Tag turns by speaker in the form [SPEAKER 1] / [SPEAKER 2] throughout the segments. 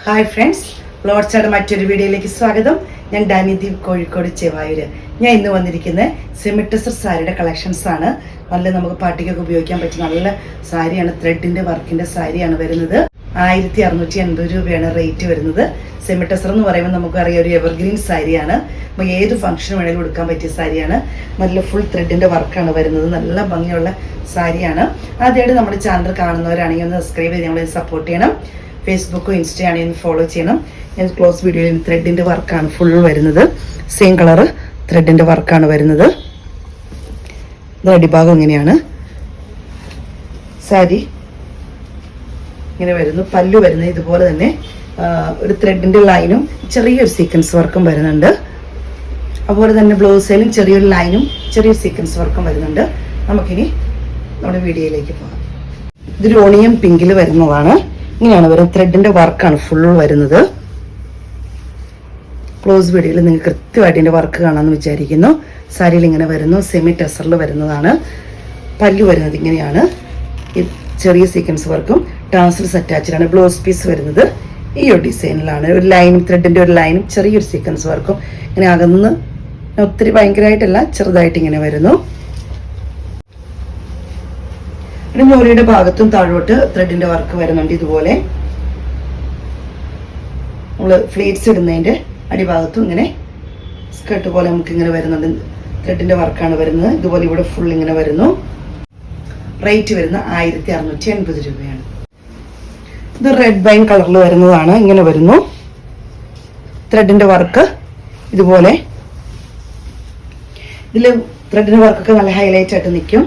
[SPEAKER 1] Hi friends, ലോഡ്സായുടെ മറ്റൊരു വീഡിയോയിലേക്ക് സ്വാഗതം. ഞാൻ ഡാനിദീപ്, കോഴിക്കോട് ചെവായൂര്. ഞാൻ ഇന്ന് വന്നിരിക്കുന്നത് സെമിറ്റസർ സാരിയുടെ കളക്ഷൻസ് ആണ്. നല്ല നമുക്ക് പാർട്ടിക്കൊക്കെ ഉപയോഗിക്കാൻ പറ്റിയ നല്ല സാരിയാണ്. ത്രെഡിന്റെ വർക്കിന്റെ സാരിയാണ് വരുന്നത്. 1680 രൂപയാണ് റേറ്റ് വരുന്നത്. സെമിറ്റസർ എന്ന് പറയുമ്പോൾ നമുക്കറിയാം ഒരു എവർഗ്രീൻ സാരിയാണ്. അപ്പോൾ ഏത് ഫംഗ്ഷന് വേണമെങ്കിലും കൊടുക്കാൻ പറ്റിയ സാരിയാണ്. നല്ല ഫുൾ ത്രെഡിന്റെ വർക്കാണ് വരുന്നത്. നല്ല ഭംഗിയുള്ള സാരിയാണ്. ആദ്യമായിട്ട് നമ്മുടെ ചാനൽ കാണുന്നവരാണെങ്കിൽ ഒന്ന് സബ്സ്ക്രൈബ് ചെയ്ത് നമ്മളെ സപ്പോർട്ട് ചെയ്യണം. ഫേസ്ബുക്കും ഇൻസ്റ്റയാണെങ്കിൽ ഒന്ന് ഫോളോ ചെയ്യണം. ഞാൻ ക്ലോസ് വീഡിയോയിൽ ത്രെഡിൻ്റെ വർക്കാണ് ഫുൾ വരുന്നത്. സെയിം കളറ് ത്രെഡിൻ്റെ വർക്കാണ് വരുന്നത്. ഇത് അടിഭാഗം ഇങ്ങനെയാണ്. സാരി ഇങ്ങനെ വരുന്നു. പല്ലു വരുന്നത് ഇതുപോലെ തന്നെ ഒരു ത്രെഡിൻ്റെ ലൈനും ചെറിയൊരു സീക്വൻസ് വർക്കും വരുന്നുണ്ട്. അതുപോലെ തന്നെ ബ്ലൗസിലും ചെറിയൊരു ലൈനും ചെറിയൊരു സീക്വൻസ് വർക്കും വരുന്നുണ്ട്. നമുക്കിനി നമ്മുടെ വീഡിയോയിലേക്ക് പോകാം. ഇതൊരു ഓണിയൻ പിങ്കിൽ വരുന്നതാണ്. ഇങ്ങനെയാണ് വരുന്നത്. ത്രെഡിന്റെ വർക്കാണ് ഫുൾ വരുന്നത്. ക്ലോസ് വീഡിയോയിൽ നിങ്ങൾക്ക് കൃത്യമായിട്ട് ഇതിന്റെ വർക്ക് കാണാമെന്ന് വിചാരിക്കുന്നു. സാരിയിൽ ഇങ്ങനെ വരുന്നു. സെമി ടെസറിൽ വരുന്നതാണ്. പല്ലു വരുന്നത് ഇങ്ങനെയാണ്. ഈ ചെറിയ സീക്വൻസ് വർക്കും ടാസൽസ് അറ്റാച്ച്ഡാണ്. ബ്ലൗസ് പീസ് വരുന്നത് ഈ ഒരു ഡിസൈനിലാണ്. ഒരു ലൈനും ത്രെഡിന്റെ ഒരു ലൈനും ചെറിയൊരു സീക്വൻസ് വർക്കും ഇങ്ങനെ അകന്ന് ഒത്തിരി ഭയങ്കരമായിട്ടല്ല, ചെറുതായിട്ട് ഇങ്ങനെ വരുന്നു. പിന്നെ മോരിയുടെ ഭാഗത്തും താഴോട്ട് ത്രെഡിന്റെ വർക്ക് വരുന്നുണ്ട്. ഇതുപോലെ നമ്മള് ഫ്ലീറ്റ്സ് ഇടുന്നതിന്റെ അടിഭാഗത്തും ഇങ്ങനെ സ്കർട്ട് പോലെ നമുക്ക് ഇങ്ങനെ വരുന്നുണ്ട്. ത്രെഡിന്റെ വർക്കാണ് വരുന്നത്. ഇതുപോലെ ഇവിടെ ഫുൾ ഇങ്ങനെ വരുന്നു. റേറ്റ് വരുന്ന 1680 രൂപയാണ്. ഇത് റെഡ് വൈൻ കളറിൽ വരുന്നതാണ്. ഇങ്ങനെ വരുന്നു. ത്രെഡിന്റെ വർക്ക് ഇതുപോലെ. ഇതില് ത്രെഡിന്റെ വർക്കൊക്കെ നല്ല ഹൈലൈറ്റ് ആയിട്ട് നിൽക്കും.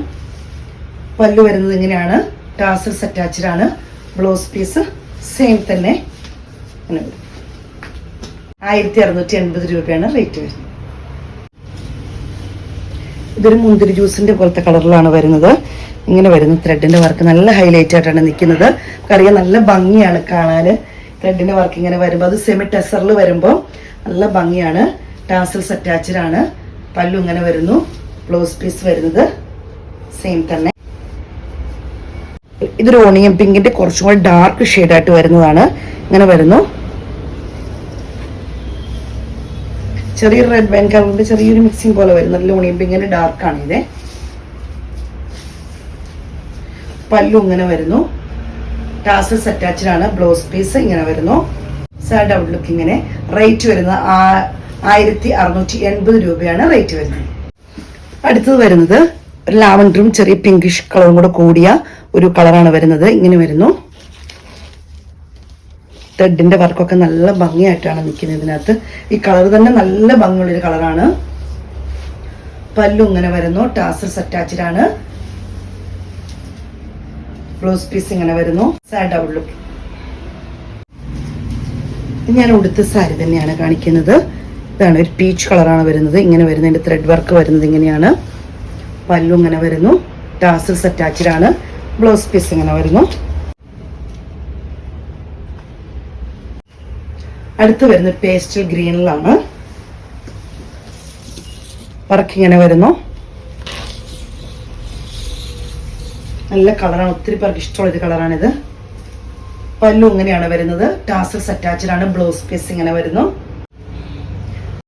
[SPEAKER 1] പല്ലു വരുന്നത് ഇങ്ങനെയാണ്. ടാസൽസ് അറ്റാച്ച്ഡ് ആണ്. ബ്ലൗസ് പീസ് സെയിം തന്നെ. 1680 രൂപയാണ് റേറ്റ് വരുന്നത്. ഇതൊരു മുന്തിരി ജ്യൂസിന്റെ പോലത്തെ കളറിലാണ് വരുന്നത്. ഇങ്ങനെ വരുന്നു. ത്രെഡിന്റെ വർക്ക് നല്ല ഹൈലൈറ്റ് ആയിട്ടാണ് നിൽക്കുന്നത്. നമുക്കറിയാം നല്ല ഭംഗിയാണ് കാണാൻ. ത്രെഡിന്റെ വർക്ക് ഇങ്ങനെ വരുമ്പോൾ അത് സെമി ടെസറിൽ വരുമ്പോൾ നല്ല ഭംഗിയാണ്. ടാസൽസ് അറ്റാച്ച്ഡ് ആണ്. പല്ലു ഇങ്ങനെ വരുന്നു. ബ്ലൗസ് പീസ് വരുന്നത് സെയിം തന്നെ. ഇതൊരു ഓണിയൻ പിങ്കിന്റെ കുറച്ചും കൂടി ഡാർക്ക് ഷെയ്ഡായിട്ട് വരുന്നതാണ്. ഇങ്ങനെ വരുന്നു. ചെറിയൊരു റെഡ് വൈൻ കളറിന്റെ ചെറിയൊരു മിക്സിംഗ് പോലെ വരും. നല്ല ഓണിയൻ പിങ്കിന്റെ ഡാർക്കാണ് ഇത്. പല്ലു ഇങ്ങനെ വരുന്നു. ടാസൽസ് അറ്റാച്ച്ഡ് ആണ്. ബ്ലൗസ് പീസ് ഇങ്ങനെ വരുന്നു. സാഡ് ഔട്ട്ലുക്ക് ഇങ്ങനെ. റേറ്റ് വരുന്നത് 1680 രൂപയാണ് റേറ്റ് വരുന്നത്. അടുത്തത് വരുന്നത് ഒരു ലാവൻഡറും ചെറിയ പിങ്കിഷ് കളറും കൂടെ കൂടിയ ഒരു കളറാണ് വരുന്നത്. ഇങ്ങനെ വരുന്നു. ത്രെഡിന്റെ വർക്കൊക്കെ നല്ല ഭംഗിയായിട്ടാണ് നിൽക്കുന്നത് ഇതിനകത്ത്. ഈ കളർ തന്നെ നല്ല ഭംഗിയുള്ളൊരു കളറാണ്. പല്ലു ഇങ്ങനെ വരുന്നു. ടാസൽസ് അറ്റാച്ച്ഡ് ആണ്. ബ്ലൗസ് പീസ് ഇങ്ങനെ വരുന്നു. Sad outlook. ഞാൻ ഉടുത്ത സാരി തന്നെയാണ് കാണിക്കുന്നത്. ഇതാണ് ഒരു പീച്ച് കളറാണ് വരുന്നത്. ഇങ്ങനെ വരുന്നതിന്റെ ത്രെഡ് വർക്ക് വരുന്നത് ഇങ്ങനെയാണ്. പല്ലു ഇങ്ങനെ വരുന്നു. ടാസൽസ് അറ്റാച്ച്ഡ് ആണ്. ബ്ലൗസ് പീസ് ഇങ്ങനെ വരുന്നു. അടുത്ത് വരുന്നത് പേസ്റ്റൽ ഗ്രീനിലാണ്. വർക്ക് ഇങ്ങനെ വരുന്നു. നല്ല കളറാണ്. ഒത്തിരി പേർക്ക് ഇഷ്ടമുള്ളൊരു കളറാണിത്. പല്ലു ഇങ്ങനെയാണ് വരുന്നത്. ടാസൽസ് അറ്റാച്ച്ഡ് ആണ്. ബ്ലൗസ് പീസ് ഇങ്ങനെ വരുന്നു.